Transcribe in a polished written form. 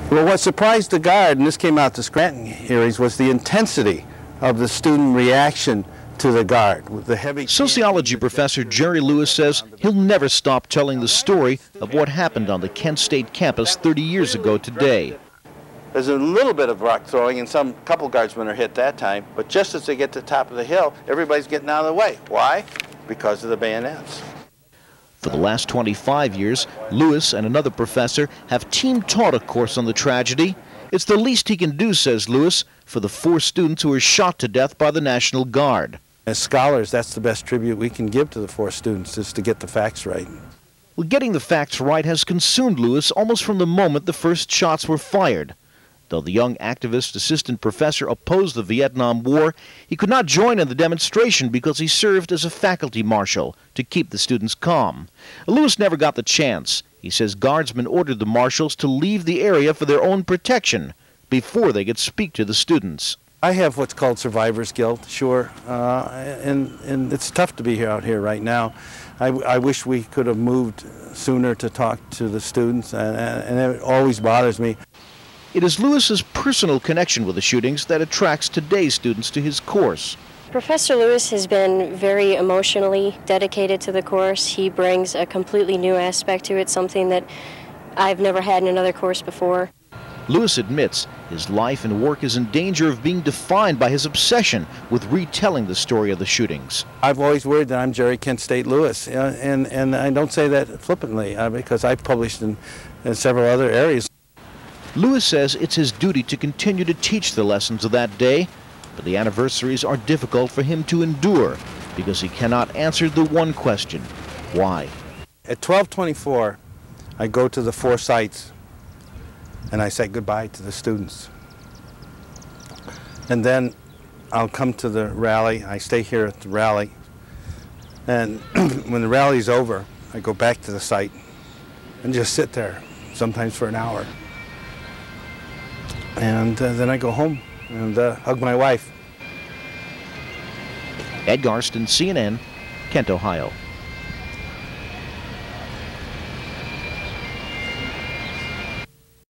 Well, what surprised the guard, and this came out the Scranton hearings, was the intensity of the student reaction to the guard. With the heavy Sociology professor Jerry Lewis says he'll never stop telling the story of what happened on the Kent State campus 30 years ago today. There's a little bit of rock throwing, and couple guardsmen are hit that time, but just as they get to the top of the hill, everybody's getting out of the way. Why? Because of the bayonets. For the last 25 years, Lewis and another professor have team-taught a course on the tragedy. It's the least he can do, says Lewis, for the 4 students who were shot to death by the National Guard. As scholars, that's the best tribute we can give to the 4 students, is to get the facts right. Well, getting the facts right has consumed Lewis almost from the moment the first shots were fired. Though the young activist assistant professor opposed the Vietnam War, he could not join in the demonstration because he served as a faculty marshal to keep the students calm. Lewis never got the chance. He says guardsmen ordered the marshals to leave the area for their own protection before they could speak to the students. I have what's called survivor's guilt, sure, and it's tough to be out here right now. I wish we could have moved sooner to talk to the students, and it always bothers me. It is Lewis's personal connection with the shootings that attracts today's students to his course. Professor Lewis has been very emotionally dedicated to the course. He brings a completely new aspect to it, something that I've never had in another course before. Lewis admits his life and work is in danger of being defined by his obsession with retelling the story of the shootings. I've always worried that I'm Jerry Kent State Lewis, and I don't say that flippantly because I've published in several other areas. Lewis says it's his duty to continue to teach the lessons of that day, but the anniversaries are difficult for him to endure because he cannot answer the one question: why? At 12:24, I go to the 4 sites and I say goodbye to the students. And then I'll come to the rally. I stay here at the rally. And when the rally's over, I go back to the site and just sit there, sometimes for an hour. And then I go home and hug my wife. Ed Garston, CNN, Kent, Ohio.